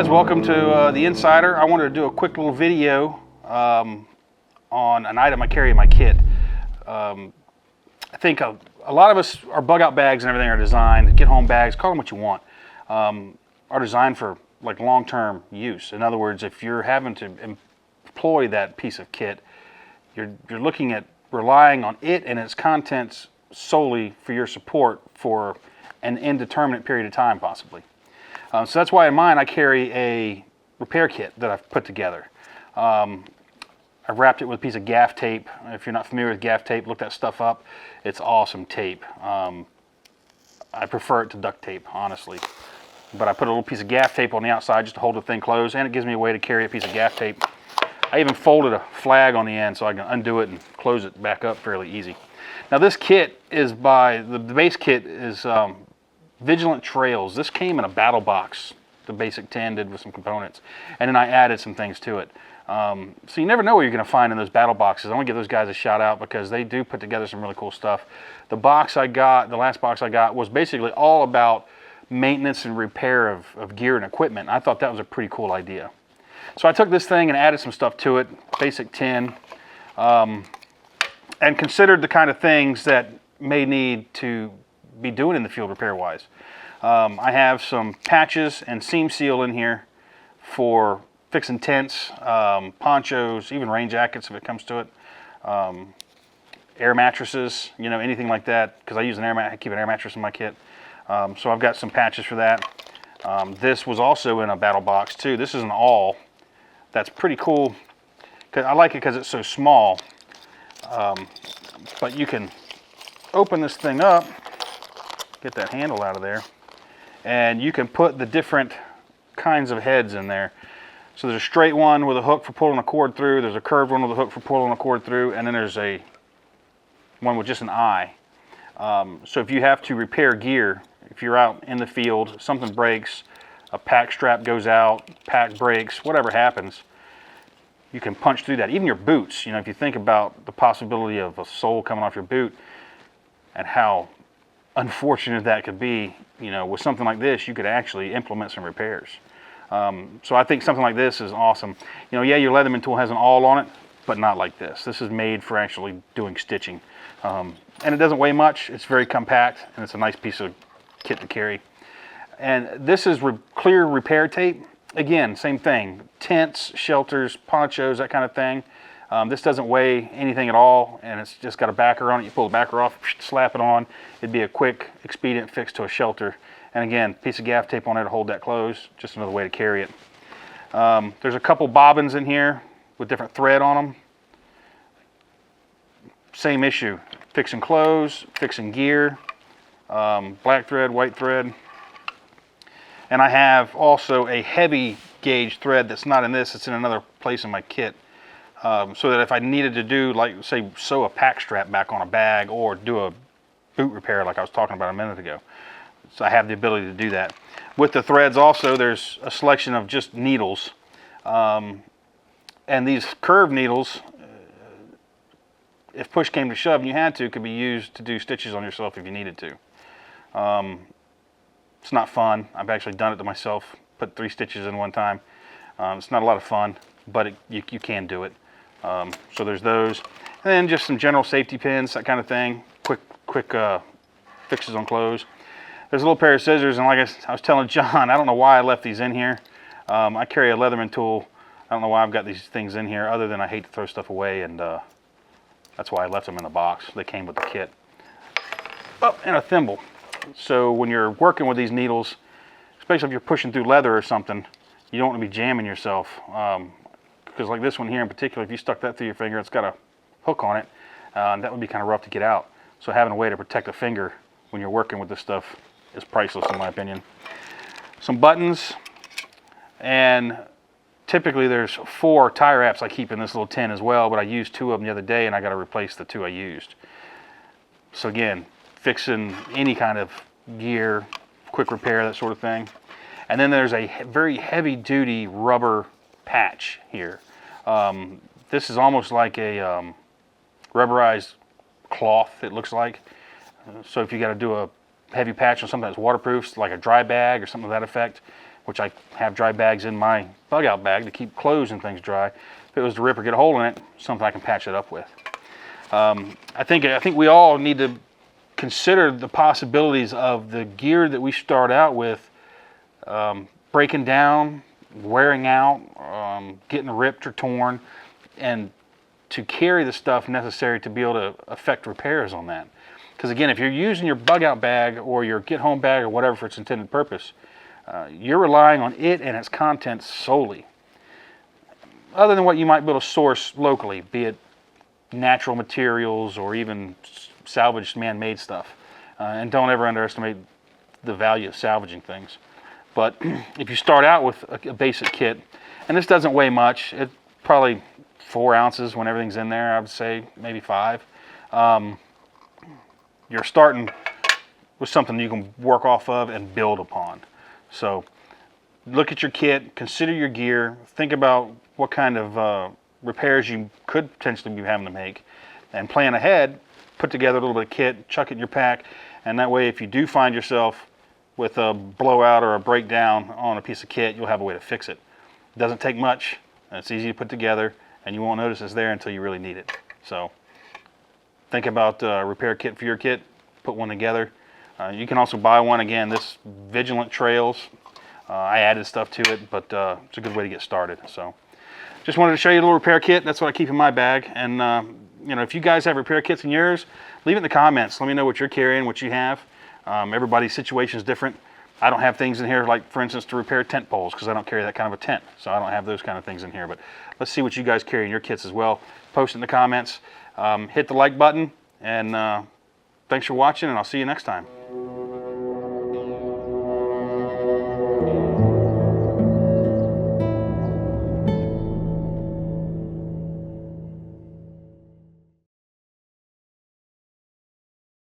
guys, welcome to The Insider. I wanted to do a quick little video on an item I carry in my kit. I think a lot of us, our bug out bags and everything are designed, get home bags, call them what you want, are designed for like long-term use. In other words, if you're having to employ that piece of kit, you're looking at relying on it and its contents solely for your support for an indeterminate period of time possibly. So that's why in mine I carry a repair kit that I've put together. I've wrapped it with a piece of gaff tape. If you're not familiar with gaff tape, look that stuff up. It's awesome tape. I prefer it to duct tape, honestly. But I put a little piece of gaff tape on the outside just to hold the thing closed, and it gives me a way to carry a piece of gaff tape. I even folded a flag on the end so I can undo it and close it back up fairly easy. Now this kit is the base kit is Vigilant Trails. This came in a battle box, the basic 10 did with some components, and then I added some things to it. So you never know what you're going to find in those battle boxes. I want to give those guys a shout out because they do put together some really cool stuff. The box I got, the last box I got, was basically all about maintenance and repair of gear and equipment. I thought that was a pretty cool idea. So I took this thing and added some stuff to it, basic 10, and considered the kind of things that may need to be doing in the field repair wise. I have some patches and seam seal in here for fixing tents, ponchos, even rain jackets if it comes to it, air mattresses, you know, anything like that, because I use I keep an air mattress in my kit. So I've got some patches for that. This was also in a battle box too. This is an awl. That's pretty cool. I like it because it's so small. But you can open this thing up, get that handle out of there, and you can put the different kinds of heads in there. So there's a straight one with a hook for pulling a cord through, there's a curved one with a hook for pulling a cord through, and then there's a one with just an eye. So if you have to repair gear, if you're out in the field, something breaks, a pack strap goes out, pack breaks, whatever happens, you can punch through that. Even your boots, you know, if you think about the possibility of a sole coming off your boot and how unfortunate that could be, you know, with something like this, you could actually implement some repairs. So I think something like this is awesome. You know, yeah, your Weatherman tool has an awl on it, but not like this. This is made for actually doing stitching. And it doesn't weigh much. It's very compact, and it's a nice piece of kit to carry. And this is clear repair tape. Again, same thing. Tents, shelters, ponchos, that kind of thing. This doesn't weigh anything at all, and it's just got a backer on it. You pull the backer off, slap it on. It'd be a quick, expedient fix to a shelter. And again, piece of gaff tape on there to hold that closed. Just another way to carry it. There's a couple bobbins in here with different thread on them. Same issue. Fixing clothes, fixing gear, black thread, white thread. And I have also a heavy gauge thread that's not in this, it's in another place in my kit. So that if I needed to do, like, say, sew a pack strap back on a bag or do a boot repair like I was talking about a minute ago. So I have the ability to do that. With the threads also, there's a selection of just needles. And these curved needles, if push came to shove and you had to, could be used to do stitches on yourself if you needed to. It's not fun. I've actually done it to myself, put 3 stitches in one time. It's not a lot of fun, but you can do it. So there's those. And then just some general safety pins, that kind of thing. Quick fixes on clothes. There's a little pair of scissors, and like I was telling John, I don't know why I left these in here. I carry a Weatherman tool. I don't know why I've got these things in here, other than I hate to throw stuff away, and that's why I left them in the box. They came with the kit. Oh, and a thimble. So when you're working with these needles, especially if you're pushing through leather or something, you don't want to be jamming yourself. Because like this one here in particular, if you stuck that through your finger, it's got a hook on it, and that would be kind of rough to get out. So having a way to protect the finger when you're working with this stuff is priceless in my opinion. Some buttons, and typically there's 4 tie wraps I keep in this little tin as well, but I used 2 of them the other day and I got to replace the 2 I used. So again, fixing any kind of gear, quick repair, that sort of thing. And then there's a very heavy duty rubber patch here. This is almost like a rubberized cloth, it looks like. So if you got to do a heavy patch on something that's waterproof, like a dry bag or something to that effect, which I have dry bags in my bug out bag to keep clothes and things dry. If it was to rip or get a hole in it, something I can patch it up with. I think we all need to consider the possibilities of the gear that we start out with breaking down, wearing out, getting ripped or torn, and to carry the stuff necessary to be able to effect repairs on that. Because again, if you're using your bug out bag or your get home bag or whatever for its intended purpose, you're relying on it and its contents solely. Other than what you might be able to source locally, be it natural materials or even salvaged man-made stuff. And don't ever underestimate the value of salvaging things. But if you start out with a basic kit, and this doesn't weigh much, it's probably 4 ounces when everything's in there, I would say maybe 5. You're starting with something you can work off of and build upon. So look at your kit, consider your gear, think about what kind of repairs you could potentially be having to make, and plan ahead, put together a little bit of kit, chuck it in your pack, and that way if you do find yourself with a blowout or a breakdown on a piece of kit, you'll have a way to fix it. It doesn't take much, and it's easy to put together, and you won't notice it's there until you really need it. So think about a repair kit for your kit, put one together. You can also buy one. Again, this Vigilant Trails, I added stuff to it, but it's a good way to get started. So just wanted to show you a little repair kit. That's what I keep in my bag. And you know, if you guys have repair kits in yours, leave it in the comments. Let me know what you're carrying, what you have. Everybody's situation is different. I don't have things in here, like for instance, to repair tent poles, because I don't carry that kind of a tent. So I don't have those kind of things in here. But let's see what you guys carry in your kits as well. Post it in the comments. Hit the like button, and thanks for watching, and I'll see you next time.